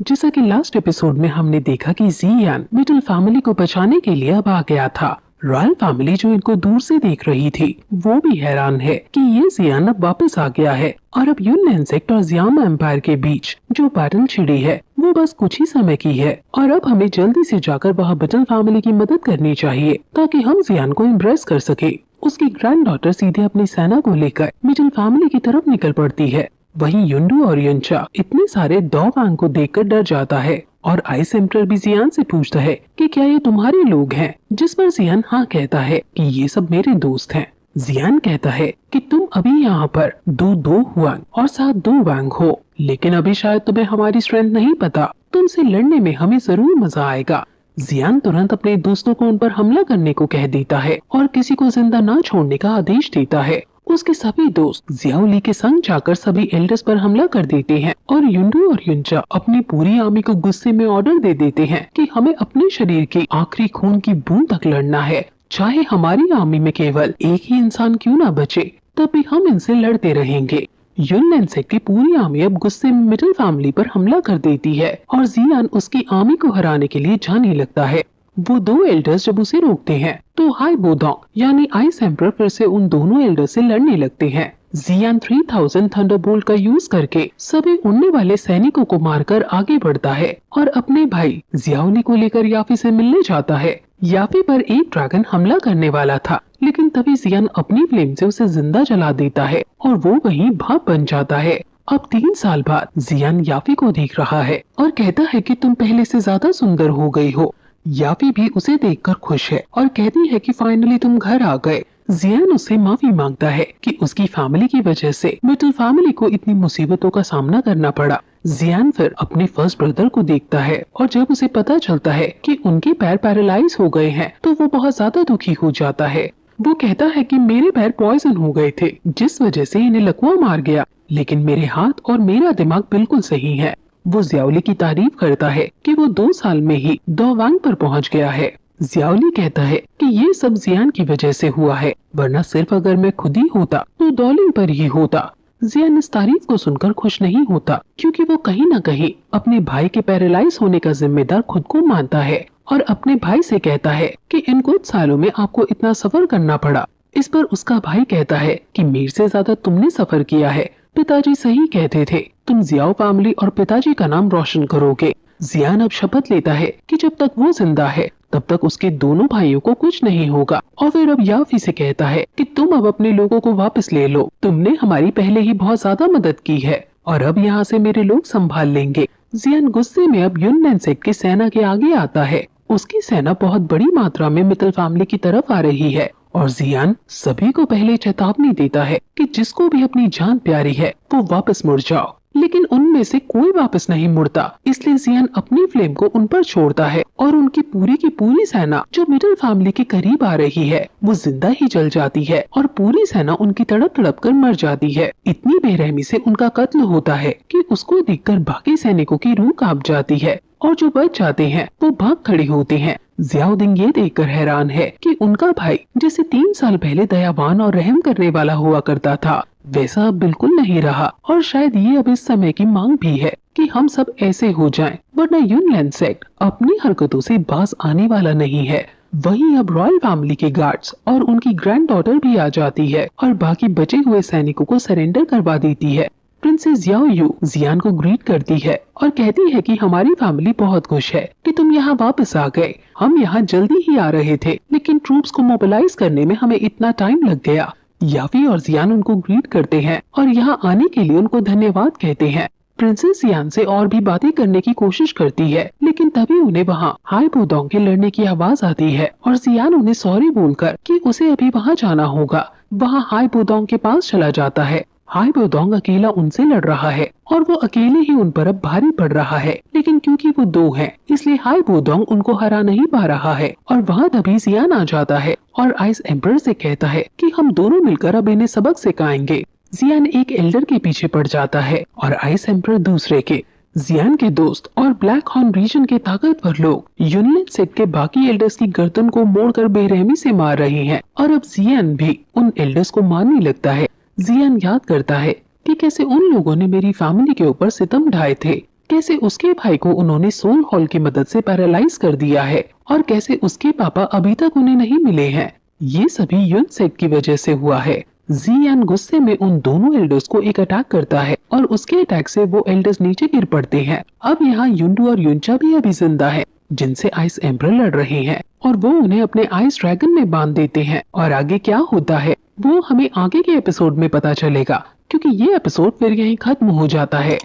जैसा कि last episode में हमने देखा कि जियान मिडिल फैमिली को बचाने के लिए अब आ गया था। रॉयल फैमिली जो इनको दूर से देख रही थी वो भी हैरान है कि ये जियान अब वापस आ गया है और अब यून सेक्ट और जियामा एम्पायर के बीच जो बैटल छिड़ी है वो बस कुछ ही समय की है और अब हमें जल्दी से जाकर वहाँ मिडिल फैमिली की मदद करनी चाहिए ताकि हम जियान को इम्प्रेस कर सके। उसकी ग्रैंड डॉटर सीधे अपनी सेना को लेकर मिडिल फैमिली की तरफ निकल पड़ती है। वहीं युंडू और युनचा इतने सारे डॉग को देखकर डर जाता है और आइस एम्परर भी जियान से पूछता है कि क्या ये तुम्हारे लोग हैं, जिस पर जियान हाँ कहता है कि ये सब मेरे दोस्त हैं। जियान कहता है कि तुम अभी यहाँ पर दो हुआंग और साथ दो वांग हो, लेकिन अभी शायद तुम्हें हमारी स्ट्रेंथ नहीं पता, तुमसे लड़ने में हमें जरूर मजा आएगा। जियान तुरंत अपने दोस्तों को उन पर हमला करने को कह देता है और किसी को जिंदा न छोड़ने का आदेश देता है। उसके सभी दोस्त जियाओली के संग जाकर सभी एल्डर्स पर हमला कर देते हैं और युंडू और युनचा अपनी पूरी आर्मी को गुस्से में ऑर्डर दे देते हैं कि हमें अपने शरीर की आखिरी खून की बूंद तक लड़ना है, चाहे हमारी आर्मी में केवल एक ही इंसान क्यों ना बचे, तब भी हम इनसे लड़ते रहेंगे। यून सेक्ट की पूरी आर्मी अब गुस्से में मिडिल फैमिली पर हमला कर देती है और जियान उसकी आर्मी को हराने के लिए जाने लगता है। वो दो एल्डर्स जब उसे रोकते हैं तो हाई बोडोंग यानी आइस एम्परर फिर से उन दोनों एल्डर्स से लड़ने लगते हैं। जियान 3000 थंडरबोल्ट का यूज करके सभी उड़ने वाले सैनिकों को मारकर आगे बढ़ता है और अपने भाई जियाओली को लेकर याफी से मिलने जाता है। याफी पर एक ड्रैगन हमला करने वाला था, लेकिन तभी जियान अपनी फ्लेम से उसे जिंदा जला देता है और वो वहीं भाप बन जाता है। अब 3 साल बाद जियान याफी को देख रहा है और कहता है कि तुम पहले से ज्यादा सुंदर हो गई हो। याफी भी उसे देखकर खुश है और कहती है कि फाइनली तुम घर आ गए। जियान उससे माफी मांगता है कि उसकी फैमिली की वजह से मिडिल फैमिली को इतनी मुसीबतों का सामना करना पड़ा। जियान फिर अपने फर्स्ट ब्रदर को देखता है और जब उसे पता चलता है कि उनके पैर पैरालाइज हो गए हैं तो वो बहुत ज्यादा दुखी हो जाता है। वो कहता है कि मेरे पैर पॉइजन हो गए थे जिस वजह से इन्हें लकवा मार गया, लेकिन मेरे हाथ और मेरा दिमाग बिल्कुल सही है। वो जियाओली की तारीफ करता है कि वो 2 साल में ही डोवांग पर पहुंच गया है। जियाओली कहता है कि ये सब जियान की वजह से हुआ है, वरना सिर्फ अगर मैं खुद ही होता तो डॉलिंग पर ही होता। जियान इस तारीफ को सुनकर खुश नहीं होता क्योंकि वो कहीं न कहीं अपने भाई के पैरालाइज होने का जिम्मेदार खुद को मानता है और अपने भाई से कहता है कि इन कुछ सालों में आपको इतना सफर करना पड़ा। इस पर उसका भाई कहता है कि मेरे से ज्यादा तुमने सफर किया है, पिताजी सही कहते थे, तुम जियाओ फैमिली और पिताजी का नाम रोशन करोगे। जियान अब शपथ लेता है कि जब तक वो जिंदा है तब तक उसके दोनों भाइयों को कुछ नहीं होगा और फिर अब याफी से कहता है कि तुम अब अपने लोगों को वापस ले लो, तुमने हमारी पहले ही बहुत ज्यादा मदद की है और अब यहाँ से मेरे लोग संभाल लेंगे। जियान गुस्से में अब यून सेक्ट की सेना के आगे आता है। उसकी सेना बहुत बड़ी मात्रा में मिडिल फैमिली की तरफ आ रही है और जियान सभी को पहले चेतावनी देता है कि जिसको भी अपनी जान प्यारी है वो वापस मुड़ जाओ, लेकिन उनमें से कोई वापस नहीं मुड़ता। इसलिए जियान अपनी फ्लेम को उन पर छोड़ता है और उनकी पूरी की पूरी सेना जो मिडिल फैमिली के करीब आ रही है वो जिंदा ही जल जाती है और पूरी सेना उनकी तड़प तड़प कर मर जाती है। इतनी बेरहमी से उनका कत्ल होता है कि उसको देखकर बाकी सैनिकों की रूह कांप जाती है और जो बच जाते हैं वो भाग खड़े होते हैं। जियाउद्दीन ये देखकर हैरान है कि उनका भाई जैसे 3 साल पहले दयावान और रहम करने वाला हुआ करता था वैसा अब बिल्कुल नहीं रहा और शायद ये अब इस समय की मांग भी है कि हम सब ऐसे हो जाएं, वरना यून सेक्ट अपनी हरकतों से बाज आने वाला नहीं है। वहीं अब रॉयल फैमिली के गार्ड्स और उनकी ग्रैंड डॉटर भी आ जाती है और बाकी बचे हुए सैनिकों को सरेंडर करवा देती है। प्रिंसेस याओ यू जियान को ग्रीट करती है और कहती है कि हमारी फैमिली बहुत खुश है कि तुम यहाँ वापस आ गए। हम यहाँ जल्दी ही आ रहे थे, लेकिन ट्रूप्स को मोबिलाइज करने में हमें इतना टाइम लग गया। याफी और जियान उनको ग्रीट करते हैं और यहाँ आने के लिए उनको धन्यवाद कहते हैं। प्रिंसेस जियान से और भी बातें करने की कोशिश करती है, लेकिन तभी उन्हें वहाँ हाई बोडोंग के लड़ने की आवाज आती है और जियान उन्हें सॉरी बोलकर कि उसे अभी वहाँ जाना होगा वहाँ हाई बोडोंग के पास चला जाता है। हाई बोडोंग अकेला उनसे लड़ रहा है और वो अकेले ही उन पर अब भारी पड़ रहा है, लेकिन क्योंकि वो 2 हैं इसलिए हाई बोडोंग उनको हरा नहीं पा रहा है। और वहाँ तभी जियान आ जाता है और आइस एम्परर से कहता है कि हम दोनों मिलकर अब इन्हें सबक सिखाएंगे। जियान एक एल्डर के पीछे पड़ जाता है और आइस एम्परर दूसरे के। जियान के दोस्त और ब्लैक हॉर्न रीजन के ताकतवर लोग यून सेक्ट के बाकी एल्डर्स की गर्दन को मोड़कर बेरहमी से मार रहे हैं और अब जियान भी उन एल्डर्स को मारने लगता है। जियान याद करता है कि कैसे उन लोगों ने मेरी फैमिली के ऊपर सितम ढाए थे, कैसे उसके भाई को उन्होंने सोल हॉल की मदद से पैरालाइज कर दिया है और कैसे उसके पापा अभी तक उन्हें नहीं मिले हैं। ये सभी यूनसेक की वजह से हुआ है। जियान गुस्से में उन दोनों एल्डर्स को एक अटैक करता है और उसके अटैक से वो एल्डर्स नीचे गिर पड़ते हैं। अब यहाँ युंडू और युनचा भी अभी जिंदा है, जिनसे आइस एम्परर लड़ रहे हैं और वो उन्हें अपने आइस ड्रैगन में बांध देते हैं। और आगे क्या होता है वो हमें आगे के एपिसोड में पता चलेगा, क्योंकि ये एपिसोड फिर यहीं खत्म हो जाता है।